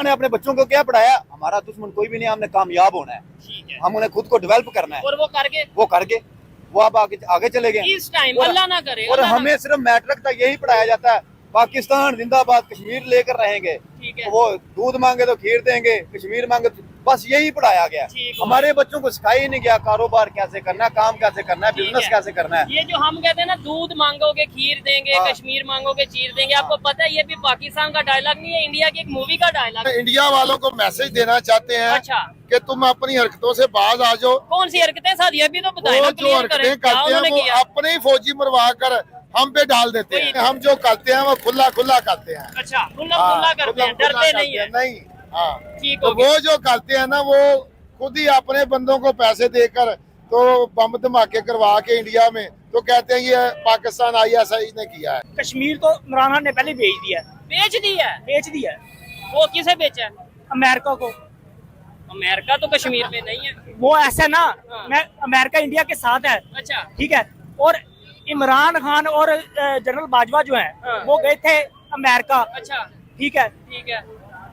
ने अपने बच्चों को क्या पढ़ाया? हमारा दुश्मन कोई भी नहीं, हमने कामयाब होना है, ठीक है। हम उन्हें खुद को डेवलप करना है और वो करके वो करके वो अब आगे चले गए। इस टाइम अल्लाह ना करे। और हमें सिर्फ मैट्रिक तक यही पढ़ाया जाता है, पाकिस्तान जिंदाबाद, कश्मीर लेकर रहेंगे, ठीक है। तो वो दूध मांगे तो खीर देंगे, कश्मीर मांगे तो बस यही पढ़ाया गया। हमारे बच्चों को सिखाया ही नहीं गया कारोबार कैसे करना है, काम कैसे करना है, बिजनेस कैसे करना है। ये जो हम कहते हैं ना, दूध मांगोगे खीर देंगे, कश्मीर मांगोगे चीर देंगे, आपको पता है ये भी पाकिस्तान का डायलॉग नहीं है, इंडिया की एक मूवी का डायलॉग। इंडिया वालों को मैसेज देना चाहते हैं अच्छा कि तुम अपनी हरकतों से बाज आ जाओ। कौन सी हरकतें साथ, ये भी तो बताए ना, वो जो हरकतें करते हैं वो अपने ही फौजी मरवा कर हम पे डाल देते हैं। हम जो करते हैं वो खुला खुला करते हैं। अच्छा, खुला करते हैं, डरते नहीं है। नहीं, हाँ। ठीक तो वो जो करते हैं ना, वो खुद ही अपने बंदों को पैसे देकर तो बम धमाके करवा के इंडिया में तो कहते हैं ये पाकिस्तान ISI ने किया है। कश्मीर तो इमरान खान ने पहले भेज दिया है। बेच दिया है। वो किसे बेचा है? अमेरिका को। अमेरिका तो कश्मीर में नहीं है। वो ऐसा ना, मैं अमेरिका इंडिया के साथ है, अच्छा ठीक है। और इमरान खान और जनरल बाजवा जो हैं वो गए थे अमेरिका, अच्छा ठीक है। ठीक है।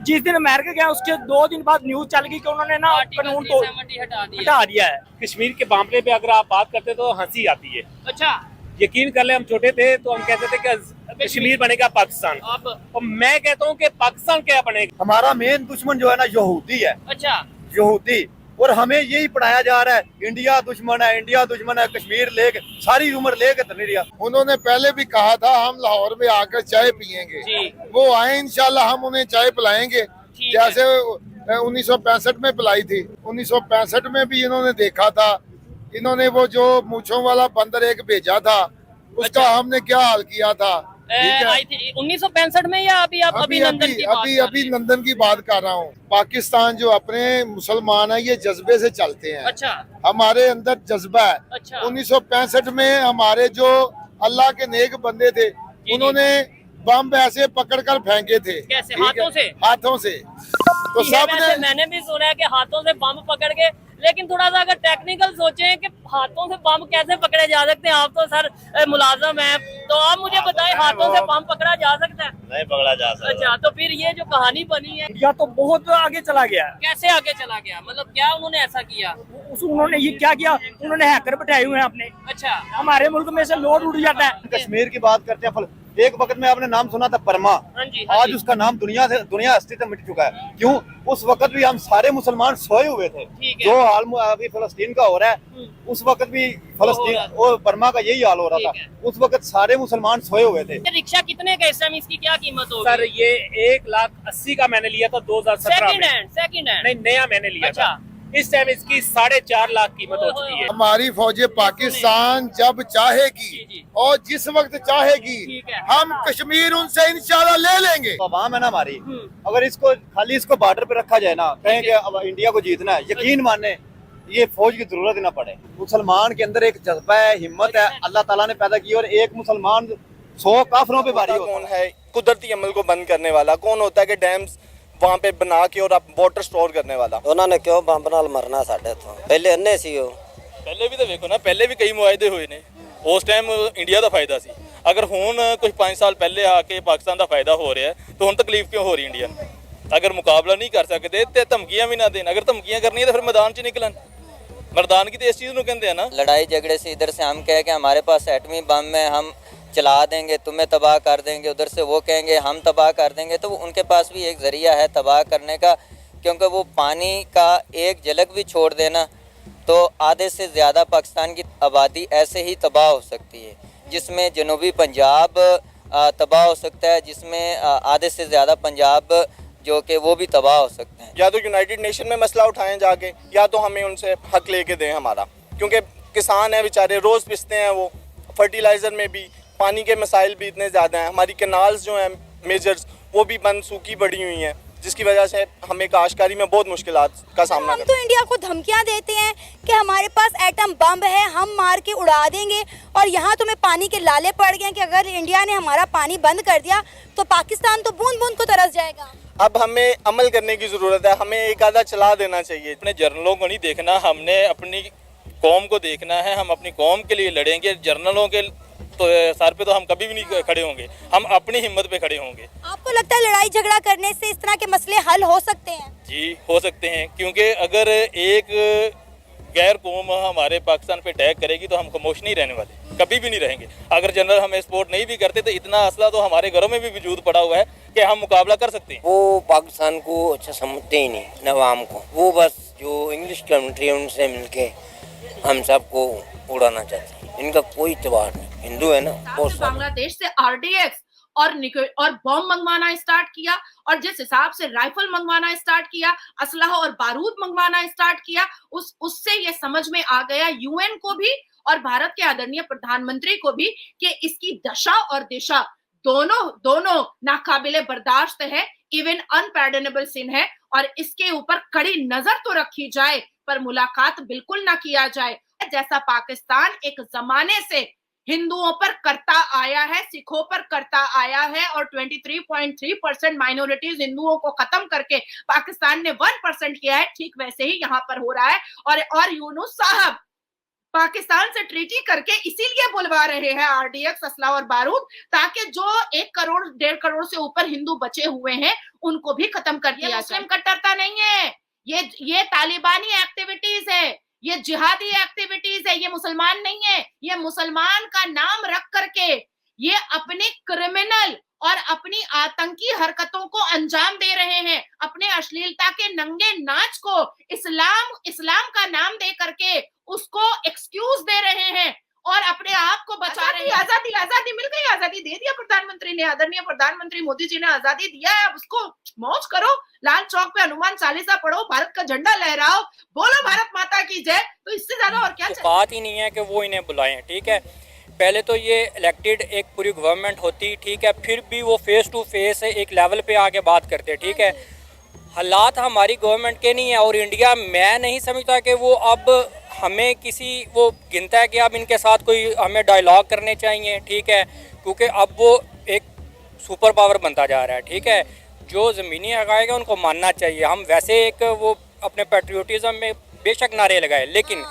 जिस दिन अमेरिका गया उसके 2 दिन बाद न्यूज चल गई कि उन्होंने ना कानून तो हटा दिया है। कश्मीर के मामले पे अगर आप बात करते तो हंसी आती है। अच्छा, यकीन कर ले, हम छोटे थे तो हम कहते थे कि कश्मीर बनेगा पाकिस्तान, और मैं कहता हूँ कि पाकिस्तान क्या बनेगा। हमारा मेन दुश्मन जो है ना यहूदी है। अच्छा, यहूदी। और हमें यही पढ़ाया जा रहा है, इंडिया दुश्मन है, इंडिया दुश्मन है, कश्मीर लेके सारी उम्र लेके तो नहीं रहा। उन्होंने पहले भी कहा था हम लाहौर में आकर चाय पियेंगे, वो आए इंशाल्लाह हम उन्हें चाय पिलाएंगे जैसे 1965 में पिलाई थी। 1965 में भी इन्होंने देखा था, इन्होंने वो जो मूंछों वाला बंदर एक भेजा था उसका हमने क्या हाल किया था। 1965 में या अभी नंदन की बात कर रहा हूँ। पाकिस्तान जो अपने मुसलमान है ये जज्बे से चलते हैं। अच्छा, हमारे अंदर जज्बा है। अच्छा। 1965 में हमारे जो अल्लाह के नेक बंदे थे उन्होंने बम ऐसे पकड़कर फेंके थे। कैसे? हाथों से तो सबने, मैंने भी सुना है कि हाथों से बम पकड़ के, लेकिन थोड़ा सा अगर टेक्निकल सोचें कि हाथों से बम कैसे पकड़े जा सकते हैं, आप तो सर मुलाजम हैं, तो आप मुझे बताएं हाथों से बम पकड़ा जा सकता है? नहीं पकड़ा जा सकता। अच्छा, तो फिर ये जो कहानी बनी है, इंडिया तो बहुत आगे चला गया है। कैसे आगे चला गया? मतलब क्या उन्होंने ऐसा किया? उन्होंने ये क्या किया, उन्होंने हैकर बैठाए हुए हैं अपने। अच्छा, हमारे मुल्क में से लोड उड़ जाता है। कश्मीर की बात करते हैं, एक वक्त में आपने नाम सुना था बर्मा, आज उसका नाम दुनिया हस्ती से मिट चुका है। क्यों? उस वक्त भी हम सारे मुसलमान सोए हुए थे। जो हाल अभी फलस्तीन का हो रहा है, उस वक्त भी फलस्तीन और बर्मा का यही हाल हो रहा था। उस वक्त सारे मुसलमान सोए हुए थे। रिक्शा कितने का इस टाइम, इसकी क्या कीमत होगी? सर ये 1,80,000 का मैंने लिया था 2017 में। सेकंड हैंड नहीं, नया मैंने लिया था। इस टाइम इसकी 4.5 लाख कीमत हो चुकी है। हमारी फौजें पाकिस्तान जब चाहेगी और जिस वक्त चाहेगी हम कश्मीर उनसे इंशाल्लाह ले लेंगे। अवाम है ना हमारी, अगर इसको खाली इसको बॉर्डर पे रखा जाए ना, कहें कि अब इंडिया को जीतना है, यकीन माने ये फौज की जरूरत ही ना पड़े। मुसलमान के अंदर एक जज्बा है, हिम्मत है, अल्लाह ताला ने पैदा की, और एक मुसलमान 100 काफिरों पे भारी होता है। कौन है कुदरती अमल को बंद करने वाला? कौन होता है कि डैम्स वहाँ पे बना के और आप वाटर स्टोर करने वाला? उन्होंने क्यों बंब नाल मरना साडे तो पहले अन्ने सी हो। ਪਹਿਲੇ ਵੀ ਤਾਂ ਵੇਖੋ ਨਾ, ਪਹਿਲੇ ਵੀ ਕਈ ਮੁਆਹਦੇ ਹੋਏ ਨੇ, ਉਸ ਟਾਈਮ ਇੰਡੀਆ ਦਾ ਫਾਇਦਾ ਸੀ। ਅਗਰ ਹੁਣ ਕੁਝ 5 ਸਾਲ ਪਹਿਲੇ ਆ ਕੇ ਪਾਕਿਸਤਾਨ ਦਾ ਫਾਇਦਾ ਹੋ ਰਿਹਾ ਤਾਂ ਹੁਣ ਤਕਲੀਫ ਕਿਉਂ ਹੋ ਰਹੀ ਇੰਡੀਆ ਨੂੰ? ਅਗਰ ਮੁਕਾਬਲਾ ਨਹੀਂ ਕਰ ਸਕਦੇ ਤੇ ਧਮਕੀਆਂ ਵੀ ਨਾ ਦੇਣ। ਅਗਰ ਧਮਕੀਆਂ ਕਰਨੀਆਂ ਤਾਂ ਫਿਰ मैदान 'ਚ निकलन। मर्दानगी तो इस चीज़ को कहते हैं ना। लड़ाई झगड़े से इधर से हम कहे कि हमारे पास एटमी बम है, हम चला देंगे, तुम्हें तबाह कर देंगे, उधर से वो कहेंगे हम तबाह कर देंगे, तो उनके पास भी एक ज़रिया है तबाह करने का, क्योंकि वो पानी का एक झलक भी छोड़ देना तो आधे से ज़्यादा पाकिस्तान की आबादी ऐसे ही तबाह हो सकती है, जिसमें जनूबी पंजाब तबाह हो सकता है, जिसमें आधे से ज़्यादा पंजाब जो कि वो भी तबाह हो सकते हैं। या तो यूनाइटेड नेशन में मसला उठाएं जाके, या तो हमें उनसे हक लेके दें हमारा, क्योंकि किसान हैं बेचारे, रोज़ पिसते हैं वो। फर्टिलाइज़र में भी पानी के मसाइल भी इतने ज़्यादा हैं। हमारी कैनाल्स जो हैं मेजर्स वो भी बंद सूखी पड़ी हुई हैं, जिसकी वजह से हमें काश्तकारी में बहुत मुश्किलात का सामना हम तो इंडिया को धमकियां देते हैं कि हमारे पास एटम बम है, हम मार के उड़ा देंगे, और यहाँ तुम्हें पानी के लाले पड़ गए कि अगर इंडिया ने हमारा पानी बंद कर दिया तो पाकिस्तान तो बूंद बूंद को तरस जाएगा। अब हमें अमल करने की ज़रूरत है, हमें एक आधा चला देना चाहिए। अपने जर्नलों को नहीं देखना, हमने अपनी कौम को देखना है। हम अपनी कौम के लिए लड़ेंगे, जर्नलों के तो सर पे तो हम कभी भी नहीं खड़े होंगे, हम अपनी हिम्मत पे खड़े होंगे। आपको लगता है लड़ाई झगड़ा करने से इस तरह के मसले हल हो सकते हैं? जी हो सकते हैं, क्योंकि अगर एक गैर कौम हमारे पाकिस्तान पे अटैक करेगी तो हम खामोश नहीं रहने वाले, कभी भी नहीं रहेंगे। अगर जनरल हमें सपोर्ट नहीं भी करते तो इतना असला तो हमारे घरों में भी वजूद पड़ा हुआ है कि हम मुकाबला कर सकते हैं। वो पाकिस्तान को अच्छा समझते ही नहीं, नवाम को। वो बस जो इंग्लिश कंट्री है उनसे मिलके हम सबको उड़ाना चाहते हैं। इनका कोई इतबार नहीं, हिंदू है ना। बांग्लादेश से RDX और बॉम्ब मंगवाना स्टार्ट किया, और जिस हिसाब से राइफल मंगवाना स्टार्ट किया, असलहा और बारूद मंगवाना स्टार्ट किया, उससे ये समझ में आ गया UN को भी और भारत के आदरणीय प्रधानमंत्री को भी कि इसकी दशा और दिशा दोनों नाकाबिले बर्दाश्त है, इवन अनपैर्डनेबल सिन है, और इसके ऊपर कड़ी नजर तो रखी जाए पर मुलाकात बिल्कुल ना किया जाए। जैसा पाकिस्तान एक जमाने से हिंदुओं पर करता आया है, सिखों पर करता आया है, और 23.3% माइनॉरिटीज हिंदुओं को खत्म करके पाकिस्तान ने 1% किया है, ठीक वैसे ही यहाँ पर हो रहा है। और यूनुस साहब पाकिस्तान से ट्रीटी करके इसीलिए बुलवा रहे हैं RDX, असला और बारूद, ताकि जो 1 करोड़ 1.5 करोड़ से ऊपर हिंदू बचे हुए हैं उनको भी खत्म कर दिया। मुस्लिम कट्टरता नहीं है, ये तालिबानी एक्टिविटीज है, ये जिहादी एक्टिविटीज है, ये मुसलमान नहीं है। ये मुसलमान का नाम रख करके ये अपनी क्रिमिनल और अपनी आतंकी हरकतों को अंजाम दे रहे हैं, अपने अश्लीलता के नंगे नाच को इस्लाम का नाम दे करके उसको एक्सक्यूज दे रहे हैं और अपने आप को बचा रहे हैं। आजादी मिल गई, आजादी दे दिया प्रधानमंत्री ने, आदरणीय प्रधानमंत्री मोदी जी ने आजादी दिया है। अब उसको मौज करो, लाल चौक पे हनुमान चालीसा पढ़ो, भारत का झंडा लहराओ, बोलो भारत माता की जय। तो इससे ज्यादा और क्या चाहिए? बात ही नहीं है कि वो इन्हें बुलाएं, ठीक है। पहले तो ये इलेक्टेड एक पूरी गवर्नमेंट होती, ठीक है, फिर भी वो फेस टू फेस एक लेवल पे आके बात करते, ठीक है। हालात हमारी गवर्नमेंट के नहीं है, और इंडिया, मैं नहीं समझता कि वो अब हमें वो गिनता है कि अब इनके साथ कोई हमें डायलॉग करने चाहिए, ठीक है, क्योंकि अब वो एक सुपर पावर बनता जा रहा है, ठीक है। जो ज़मीनी हक़ाइक़ है उनको मानना चाहिए। हम वैसे एक वो अपने पैट्रियोटिज़म में बेशक नारे लगाए, लेकिन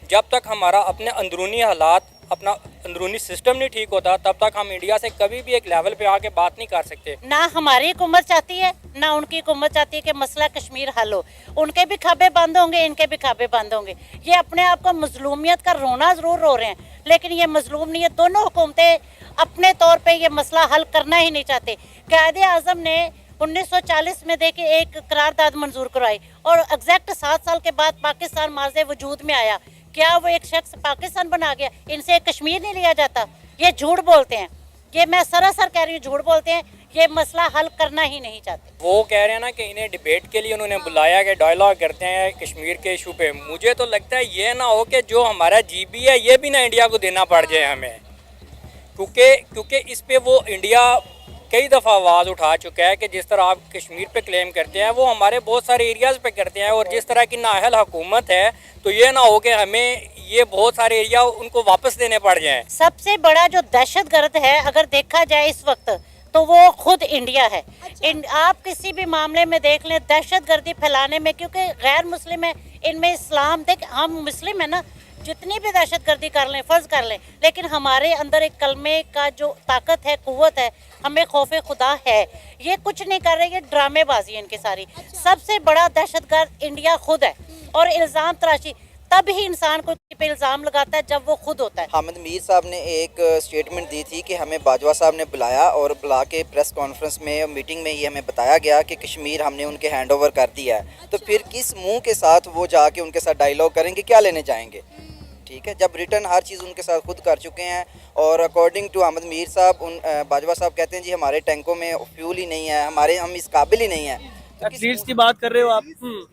जब तक हमारा अपने अंदरूनी हालात, अपना अंदरूनी सिस्टम नहीं ठीक होता, तब तक हम इंडिया से कभी भी एक लेवल पे आके बात नहीं कर सकते। ना हमारी हुकूमत चाहती है, ना उनकी हुकूमत चाहती है कि मसला कश्मीर हल हो। उनके भी खाबे बंद होंगे, इनके भी खाबे बंद होंगे। ये अपने आप को मजलूमियत का रोना जरूर रो रहे हैं, लेकिन ये मजलूम नहीं है। दोनों हुकूमतें अपने तौर पर ये मसला हल करना ही नहीं चाहते। कायदे आज़म ने 1940 में देखिए एक करारदाद मंजूर करवाई, और एग्जैक्ट 7 साल के बाद पाकिस्तान माज़े वजूद में आया। क्या वो एक शख्स पाकिस्तान बना गया? इनसे कश्मीर नहीं लिया जाता। ये झूठ बोलते हैं, ये मैं सरासर कह रही हूँ, झूठ बोलते हैं। ये मसला हल करना ही नहीं चाहते। वो कह रहे हैं ना कि इन्हें डिबेट के लिए उन्होंने बुलाया कि डायलॉग करते हैं कश्मीर के इशू पे। मुझे तो लगता है ये ना हो कि जो हमारा GB है ये भी ना इंडिया को देना पड़ जाए हमें, क्योंकि इस पे वो इंडिया कई दफ़ा आवाज़ उठा चुका है कि जिस तरह आप कश्मीर पे क्लेम करते हैं वो हमारे बहुत सारे एरियाज़ पे करते हैं, और जिस तरह की नाअहल हुकूमत है तो ये ना हो कि हमें ये बहुत सारे एरिया उनको वापस देने पड़ जाएं। सबसे बड़ा जो दहशतगर्द है अगर देखा जाए इस वक्त, तो वो खुद इंडिया है। आप किसी भी मामले में देख लें, दहशतगर्दी फैलाने में, क्योंकि गैर मुस्लिम है, इनमें इस्लाम, देख हम मुस्लिम है ना, जितनी भी दहशतगर्दी कर लें, फर्ज कर लें, लेकिन हमारे अंदर एक कलमे का जो ताकत है, कुव्वत है, हमें खौफे खुदा है। ये कुछ नहीं कर रहे, ये ड्रामेबाजी है इनकी सारी। सबसे बड़ा दहशतगर्द इंडिया खुद है, और इल्ज़ाम तराशी तब ही इंसान को पे इल्ज़ाम लगाता है जब वो खुद होता है। हामिद मीर साहब ने एक स्टेटमेंट दी थी कि हमें बाजवा साहब ने बुलाया, और बुला के प्रेस कॉन्फ्रेंस में, मीटिंग में ये हमें बताया गया कि कश्मीर हमने उनके हैंड ओवर कर दिया है। तो फिर किस मुंह के साथ वो जाके उनके साथ डायलॉग करेंगे, क्या लेने जाएंगे? ठीक है, जब रिटर्न हर चीज़ उनके साथ खुद कर चुके हैं। और अकॉर्डिंग टू हामिद मीर साहब, बाजवा साहब कहते हैं जी हमारे टैंकों में फ्यूल ही नहीं है, हम इस काबिल ही नहीं है। एथलीट्स की बात कर रहे हो आप,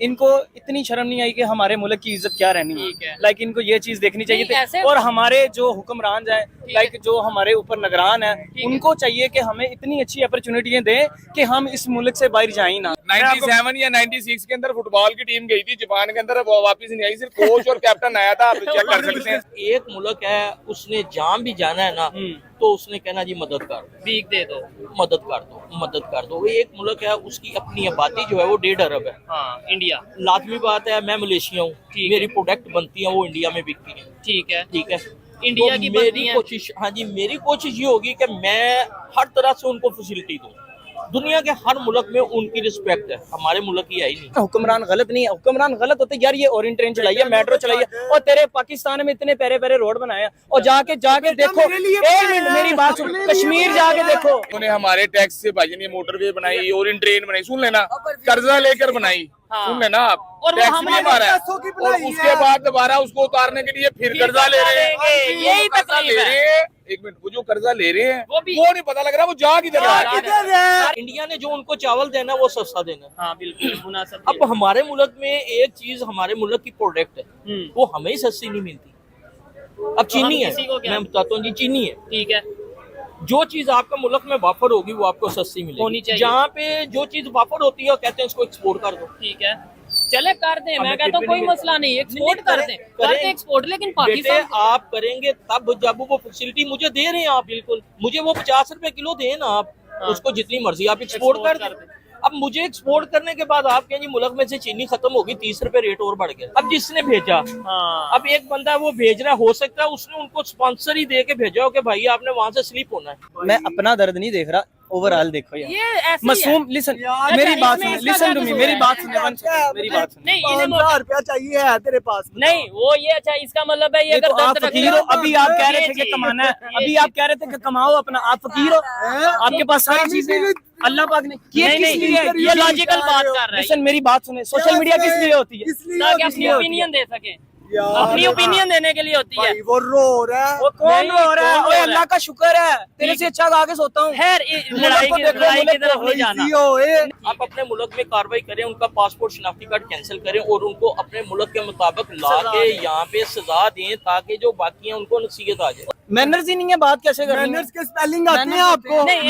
इनको इतनी शर्म नहीं आई कि हमारे मुल्क की इज्जत क्या रहनी है। लाइक इनको ये चीज देखनी चाहिए थी, और हमारे जो हुक्मरान हैं, लाइक जो हमारे ऊपर निगरान है, उनको चाहिए कि हमें इतनी अच्छी अपॉर्चुनिटियां दें कि हम इस मुल्क से बाहर जाए ना। 97 या 96 के अंदर फुटबॉल की टीम गई थी जापान के अंदर, वो वापस नहीं आई, सिर्फ कोच और कैप्टन आया था। आप चेक कर सकते हैं। एक मुल्क है, उसने जाम भी जाना है ना, तो उसने कहना जी मदद कर दो, भीख दे दो, मदद कर दो, मदद कर दो। एक मुल्क है, उसकी अपनी आबादी जो है वो 1.5 अरब है। हाँ, इंडिया लाजमी बात है, मैं मलेशिया हूँ, मेरी प्रोडक्ट बनती है वो इंडिया में बिकती है। ठीक है, ठीक है। इंडिया की बनती मेरी हैं। कोशिश, हाँ जी, मेरी कोशिश ये होगी कि मैं हर तरह से उनको फैसिलिटी दूं। दुनिया के हर मुल्क में उनकी रिस्पेक्ट है, हमारे मुल्क की है ही नहीं। हुक्मरान गलत नहीं है, हुक्मरान गलत होते यार, ये ओरिएंट ट्रेन चलाई है, मेट्रो चलाई है, और तेरे पाकिस्तान में इतने प्यारे प्यारे रोड बनाए हैं, और जाके देखो, एक मिनट मेरी बात सुन, कश्मीर जाके देखो। उन्होंने हमारे टैक्स से भाई ने मोटरवे बनाई, ओरिएंट ट्रेन बनाई, सुन लेना, कर्जा लेकर बनाई, सुन लेना आप, और वो टैक्स भी हमारे हमारा है, पैसों की और बनाई उसके है। बाद दोबारा उसको उतारने के लिए फिर कर्जा ले रहे हैं। यही कर्जा तकलीफ ले है। रहे हैं, एक मिनट, वो जो कर्जा ले रहे हैं वो नहीं पता लग रहा वो जा किधर रहा है। इंडिया ने जो उनको चावल देना वो सस्ता देना। हाँ बिल्कुल मुनासिब। अब हमारे मुल्क में एक चीज, हमारे मुल्क की प्रोडक्ट है, वो हमें ही सस्ती नहीं मिलती। अब चीनी है, मैं बताता हूँ जी, चीनी है, ठीक है, जो चीज आपका मुल्क में वाफर होगी वो आपको सस्ती होनी मिलेगी। चाहिए। जहाँ पे जो चीज वाफर होती है वो कहते हैं इसको एक्सपोर्ट कर दो। ठीक है, चले कर दें, मैं हमें कहता हूँ फिर भी कोई नहीं मसला नहीं, एक्सपोर्ट कर दें, करते एक्सपोर्ट, लेकिन बेटे पाकिस्तान आप करेंगे तब जब वो फैसिलिटी मुझे दे रहे हैं आप, बिल्कुल मुझे वो 50 रुपए किलो दें ना आप, उसको जितनी मर्जी आप एक्सपोर्ट कर दें। अब मुझे एक्सपोर्ट करने के बाद आप कहेंगे मुल्क में से चीनी खत्म होगी, 30 रुपए रेट और बढ़ गया। अब जिसने भेजा, अब एक बंदा वो भेज रहा है, हो सकता है उसने उनको स्पॉन्सर ही दे के भेजा हो कि भाई आपने वहां से स्लिप होना है। मैं अपना दर्द नहीं देख रहा, ओवरऑल देखो यार, ये ऐसे ही मासूम, है। लिसन, यार, मेरी बात इसमें सुन, इसका लिसन क्या टू मी, कसूर मेरी है? बात सुन, मेरी बात सुन। नहीं, इन्हें 5,000 रुपया चाहिए है तेरे पास, नहीं वो ये अच्छा, इसका मतलब है ये तो अगर आप दर्द फकीर हो, अभी आप कह रहे थे जी, कि कमाना है, जी, अभी आप कह रहे थे कि कमाओ अपना, आप फकीर हो, आपके पास सारी चीजें अल्लाह पाक ने, नहीं, नहीं, ये लॉजिकल बात कर रहा है। लिसन, मेरी बात सुने, सोशल मीडिया किस लिए होती है? ताकि अपनी ओपिनियन दे सके, अपनी ओपिनियन देने के लिए होती है। वो रो रहा है, वो कौन रो रहा है? ओए अल्लाह का शुक्र है, तेरे से अच्छा आगे सोता हूँ। खैर लड़ाई की तरफ नहीं जाना। आप अपने मुल्क में कार्रवाई करें, उनका पासपोर्ट शनाख्ती कार्ड कैंसिल करें और उनको अपने मुल्क के मुताबिक ला के यहाँ पे सजा दें, ताकि जो बाकी हैं उनको नसीहत आ जाए। मैनर्स ही नहीं है, बात कैसे करें? मैनर्स के स्पेलिंग आते हैं आपको? नहीं,